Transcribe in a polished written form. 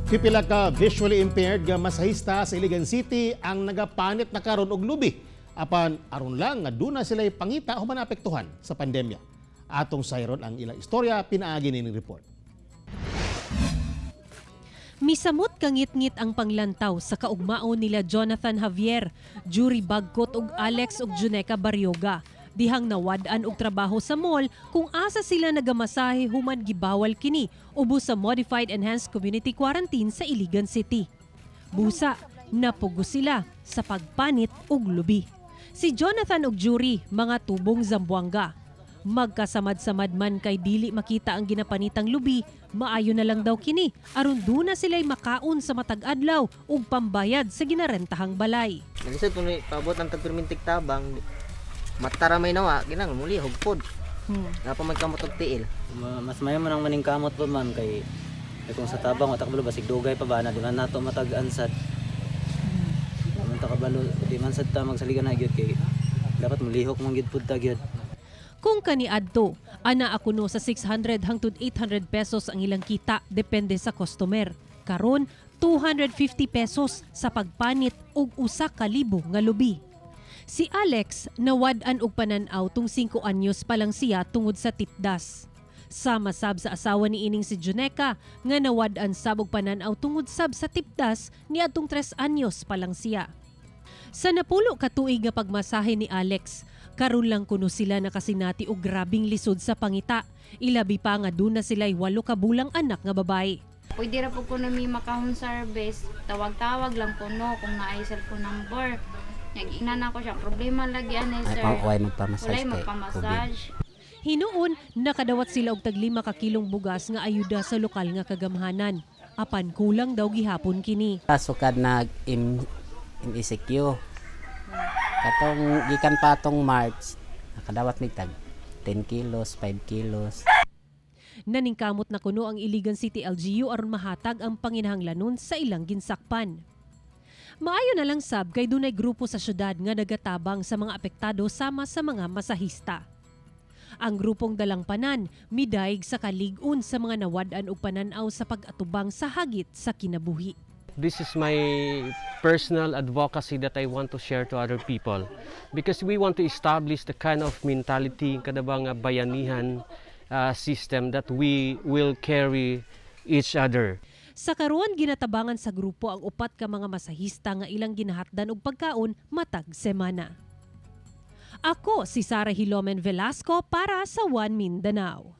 Pipila ka visually impaired nga masahista sa Iligan City ang nagapanit na karon og lubi. Apan aron lang nga duna sila'y pangita human naapektohan sa pandemya. Atong sayron ang ilang istorya pinaagi ning report. Misamot kangit-ngit ang panglantaw sa kaugmao nila Jonathan Javier, Jury Bagkot ug Alex ug Juneca Baryoga. Dihang nawad-an og trabaho sa mall kung asa sila nagamasahe human gibawal kini ubos sa Modified Enhanced Community Quarantine sa Iligan City. Busa, napugo sila sa pagpanit og lubi. Si Jonathan ug Jury, mga tubong Zamboanga. Magkasamad-samad man kay dili makita ang ginapanitang lubi, maayo na lang daw kini aron duna sila'y makaon sa matag adlaw ug pambayad sa ginarentahang balay. Nagisod kung paabot ang tagpermintik tabang, matara may nawa, ginang muli hugpod. Nga pa magkamot og tiil. Mas mayo man ang maningkamot po man kay kung sa tabang watak balo basig dugay pa ba na di man nato matag-ansad. Man ta kabalo di man sad ta magsaligan na gyud kay dapat mulihok man gyud pud ta gyud. Kung kaniadto, ana akuno sa 600 hangtod 800 pesos ang ilang kita depende sa customer. Karon 250 pesos sa pagpanit og usa ka libo nga lubi. Si Alex nawad-an og panan-aw tung 5 anyos pa lang siya tungod sa tipdas. Sama sab sa asawa ni ining si Juneca nga nawad-an sab og panan-aw tungod sab sa tipdas niadtong 3 anyos pa lang siya. Sa napulo ka tuig nga pagmasahe ni Alex, karon lang kuno sila nakasinati og grabing lisod sa pangita. Ilabi pa nga duna sila'y 8 ka bulang anak nga babae. Pwede ra po kuno mi maka-home service, tawag-tawag lang kuno kung naay cellphone number. Nag-ina na ko siya, problema lagi anay sir. Walay magpamassage. Hinuon, nakadawat sila og tag 5 ka kilong bugas nga ayuda sa lokal nga kagamhanan. Apan kulang daw gihapon kini. Sukad nag ICQ. Katong gikan pa atong March, nakadawat mig tag 10 kilos, 5 kilos. Naningkamot na kuno ang Iligan City LGU aron mahatag ang panginahanglanon sa ilang ginsakpan. Maayo na lang sab kay dunay grupo sa syudad nga nagatabang sa mga apektado sama sa mga masahista. Ang grupong Dalangpanan midayeg sa kalig-on sa mga nawad-an og panan-aw sa pag-atubang sa hagit sa kinabuhi. This is my personal advocacy that I want to share to other people because we want to establish the kind of mentality kada bang bayanihan system that we will carry each other. Sa karon ginatabangan sa grupo ang 4 ka mga masahista nga ilang ginahatdan og pagkaon matag semana. Ako si Sara Hilomen Velasco para sa One Mindanao.